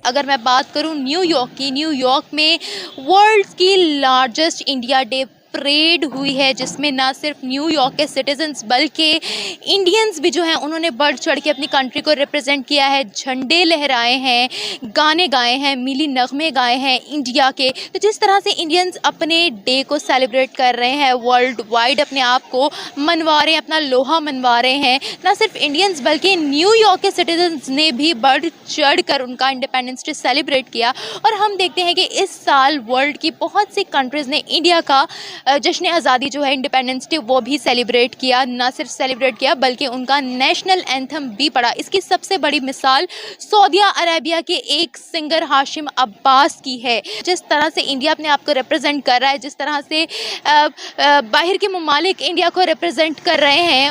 अगर मैं बात करूं न्यूयॉर्क की, न्यूयॉर्क में वर्ल्ड की लार्जेस्ट इंडिया डे परेड हुई है, जिसमें ना सिर्फ न्यूयॉर्क के सिटीजन्स बल्कि इंडियंस भी जो हैं उन्होंने बढ़ चढ़ के अपनी कंट्री को रिप्रेजेंट किया है, झंडे लहराए हैं, गाने गाए हैं, मिली नगमे गाए हैं इंडिया के। तो जिस तरह से इंडियंस अपने डे को सेलिब्रेट कर रहे हैं, वर्ल्ड वाइड अपने आप को मनवा रहे हैं, अपना लोहा मनवा रहे हैं, ना सिर्फ इंडियंस बल्कि न्यूयॉर्क के सिटीजन्स ने भी बढ़ चढ़ कर उनका इंडिपेंडेंस डे सेलिब्रेट किया। और हम देखते हैं कि इस साल वर्ल्ड की बहुत सी कंट्रीज़ ने इंडिया का जश्न आज़ादी जो है, इंडिपेंडेंस डे, वो भी सेलिब्रेट किया। ना सिर्फ सेलिब्रेट किया बल्कि उनका नेशनल एंथम भी पढ़ा। इसकी सबसे बड़ी मिसाल सऊदी अरेबिया के एक सिंगर हाशिम अब्बास की है। जिस तरह से इंडिया अपने आप को रिप्रेजेंट कर रहा है, जिस तरह से बाहर के ममालिक इंडिया को रिप्रेजेंट कर रहे हैं,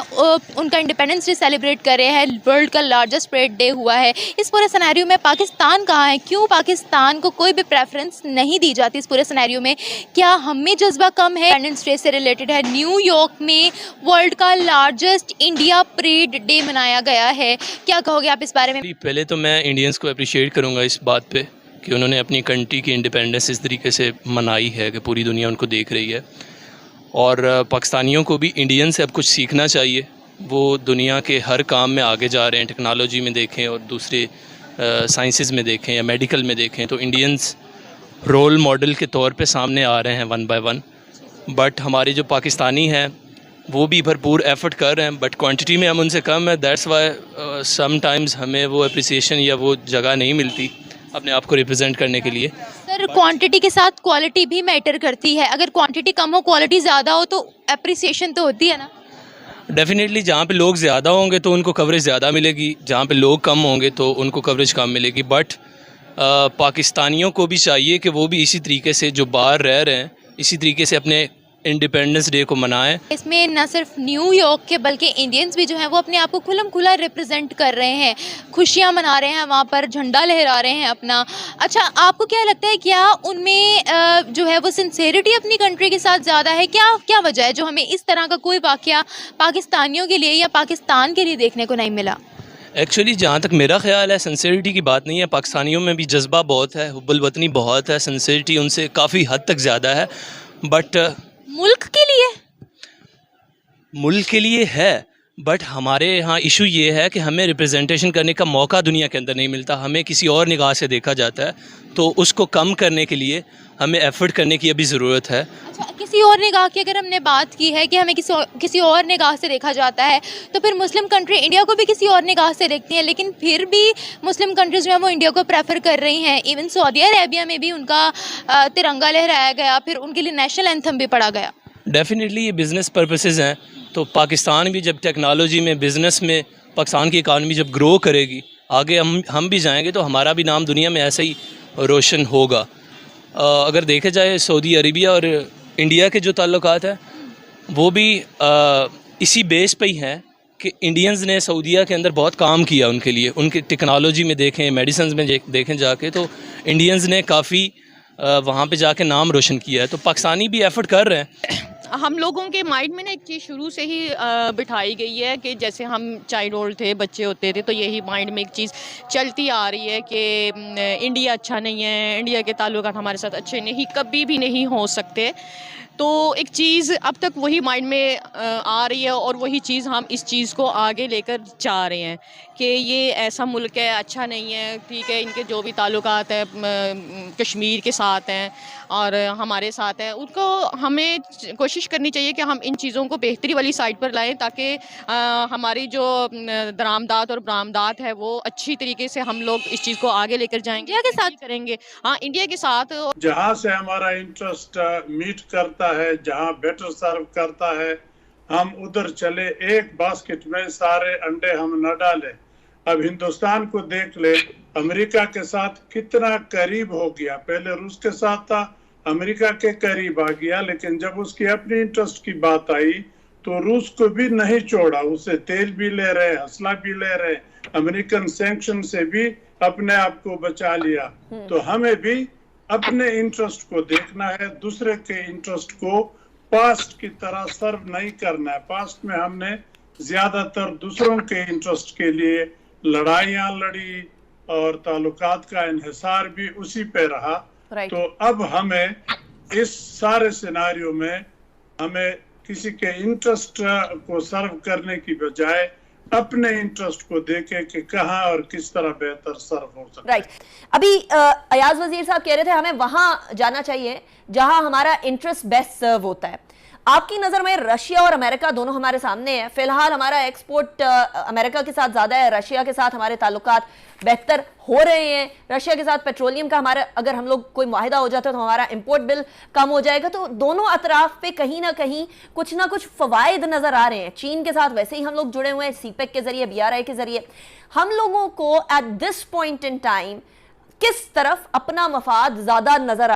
उनका इंडिपेंडेंस डे सेलिब्रेट कर रहे हैं, वर्ल्ड का लार्जेस्ट परेड डे हुआ है। इस पूरे सिनेरियो में पाकिस्तान कहाँ है? क्यों पाकिस्तान को कोई भी प्रेफरेंस नहीं दी जाती इस पूरे सिनेरियो में? क्या हम में जज्बा कम है? इंडिपेंडेंस डे से रिलेटेड है, न्यूयॉर्क में वर्ल्ड का लार्जेस्ट इंडिया परेड डे मनाया गया है। क्या कहोगे आप इस बारे में? पहले तो मैं इंडियंस को अप्रिशिएट करूँगा इस बात पे कि उन्होंने अपनी कंट्री की इंडिपेंडेंस इस तरीके से मनाई है कि पूरी दुनिया उनको देख रही है। और पाकिस्तानियों को भी इंडियन से अब कुछ सीखना चाहिए। वो दुनिया के हर काम में आगे जा रहे हैं, टेक्नोलॉजी में देखें और दूसरे साइंसेस में देखें या मेडिकल में देखें, तो इंडियंस रोल मॉडल के तौर पे सामने आ रहे हैं वन बाय वन। बट हमारे जो पाकिस्तानी हैं वो भी भरपूर एफ़र्ट कर रहे हैं, बट क्वांटिटी में हम उनसे कम है। दैट्स वाई समटाइम्स हमें वो अप्रिसिएशन या वो जगह नहीं मिलती अपने आप को रिप्रेजेंट करने के लिए। सर, क्वांटिटी के साथ क्वालिटी भी मैटर करती है। अगर क्वांटिटी कम हो, क्वालिटी ज़्यादा हो, तो अप्रिसिएशन तो होती है ना? डेफिनेटली जहाँ पे लोग ज़्यादा होंगे तो उनको कवरेज ज़्यादा मिलेगी, जहाँ पे लोग कम होंगे तो उनको कवरेज कम मिलेगी। बट पाकिस्तानियों को भी चाहिए कि वो भी इसी तरीके से, जो बाहर रह रहे हैं, इसी तरीके से अपने इंडिपेंडेंस डे को मनाएं। इसमें न सिर्फ न्यूयॉर्क के बल्कि इंडियंस भी जो हैं वो अपने आप को खुल्लम खुला रिप्रेजेंट कर रहे हैं, खुशियां मना रहे हैं, वहाँ पर झंडा लहरा रहे हैं अपना। अच्छा, आपको क्या लगता है, क्या उनमें जो है वो सिंसेरिटी अपनी कंट्री के साथ ज़्यादा है? क्या वजह है जो हमें इस तरह का कोई वाक़या पाकिस्तानियों के लिए या पाकिस्तान के लिए देखने को नहीं मिला? एक्चुअली जहाँ तक मेरा ख्याल है, सिंसेरिटी की बात नहीं है। पाकिस्तानियों में भी जज्बा बहुत है, हुब्बुल वतनी बहुत है, सिंसेरिटी उनसे काफ़ी हद तक ज़्यादा है। बट मुल्क के लिए है, बट हमारे यहाँ इशू ये है कि हमें रिप्रेजेंटेशन करने का मौका दुनिया के अंदर नहीं मिलता। हमें किसी और निगाह से देखा जाता है, तो उसको कम करने के लिए हमें एफ़र्ट करने की अभी ज़रूरत है। अच्छा, किसी और निगाह की अगर हमने बात की है कि हमें किसी और निगाह से देखा जाता है, तो फिर मुस्लिम कंट्री इंडिया को भी किसी और निगाह से देखती हैं, लेकिन फिर भी मुस्लिम कंट्रीज़ जो है वो इंडिया को प्रेफर कर रही हैं। इवन सऊदी अरेबिया में भी उनका तिरंगा लहराया गया, फिर उनके लिए नेशनल एंथम भी पढ़ा गया। डेफिनेटली ये बिज़नेस पर्पसेस हैं, तो पाकिस्तान भी जब टेक्नोलॉजी में, बिज़नेस में, पाकिस्तान की इकानमी जब ग्रो करेगी, आगे हम भी जाएंगे, तो हमारा भी नाम दुनिया में ऐसे ही रोशन होगा। अगर देखा जाए, सऊदी अरेबिया और इंडिया के जो ताल्लुकात हैं वो भी इसी बेस पे ही हैं कि इंडियंस ने सऊदीया के अंदर बहुत काम किया उनके लिए। उनकी टेक्नोलॉजी में देखें, मेडिसिन में देखें जाके, तो इंडियंस ने काफ़ी वहाँ पे जाके नाम रोशन किया है। तो पाकिस्तानी भी एफ़र्ट कर रहे हैं। हम लोगों के माइंड में ना एक चीज़ शुरू से ही बिठाई गई है कि जैसे हम चाइल्ड होल्ड थे, बच्चे होते थे, तो यही माइंड में एक चीज़ चलती आ रही है कि इंडिया अच्छा नहीं है, इंडिया के ताल्लुकात हमारे साथ अच्छे नहीं, कभी भी नहीं हो सकते। तो एक चीज़ अब तक वही माइंड में आ रही है और वही चीज़ हम इस चीज़ को आगे लेकर जा रहे हैं कि ये ऐसा मुल्क है, अच्छा नहीं है, ठीक है, इनके जो भी ताल्लुकात है कश्मीर के साथ हैं और हमारे साथ हैं, उनको हमें कोशिश करनी चाहिए कि हम इन चीज़ों को बेहतरी वाली साइड पर लाएं, ताकि हमारी जो दरामदात और बरामदात है वो अच्छी तरीके से हम लोग इस चीज़ को आगे लेकर जाएंगे, इंडिया के साथ करेंगे। हाँ, इंडिया के साथ जहाँ से हमारा इंटरेस्ट मीट करता है, जहाँ बेटर सर्व करता है, हम उधर चले। एक बास्केट में सारे अंडे हम न डालें। अब हिंदुस्तान को देख ले, अमेरिका के साथ कितना करीब हो गया। पहले रूस के साथ था, अमेरिका के करीब आ गया, लेकिन जब उसकी अपनी इंटरेस्ट की बात आई तो रूस को भी नहीं छोड़ा। उससे तेल भी ले रहे, हौसला भी ले रहे, अमेरिकन सैंक्शन से भी अपने आप को बचा लिया। तो हमें भी अपने इंटरेस्ट को देखना है, दूसरे के इंटरेस्ट को पास्ट की तरह सर्व नहीं करना है। पास्ट में हमने ज्यादातर दूसरों के इंटरेस्ट के लिए लड़ाइयाँ लड़ी, और ताल्लुकात का इन्हिसार भी उसी पे रहा। राइट। तो अब हमें इस सारे सिनारियो में हमें किसी के इंटरेस्ट को सर्व करने की बजाय अपने इंटरेस्ट को देखे कि कहाँ और किस तरह बेहतर सर्व हो सकता है। राइट। अभी अयाज वजीर साहब कह रहे थे हमें वहां जाना चाहिए जहां हमारा इंटरेस्ट बेस्ट सर्व होता है। आपकी नजर में रशिया और अमेरिका दोनों हमारे सामने है। फिलहाल हमारा एक्सपोर्ट अमेरिका के साथ ज्यादा है, रशिया के साथ हमारे ताल्लुकात बेहतर हो रहे हैं। रशिया के साथ पेट्रोलियम का हमारा अगर हम लोग कोई मुआहिदा हो जाता है तो हमारा इंपोर्ट बिल कम हो जाएगा। तो दोनों अतराफ पे कहीं ना कुछ फवायद नजर आ रहे हैं। चीन के साथ वैसे ही हम लोग जुड़े हुए हैं सीपेक के जरिए, BRI के जरिए। हम लोगों को at this point in time किस तरफ अपना मफाद ज्यादा नजर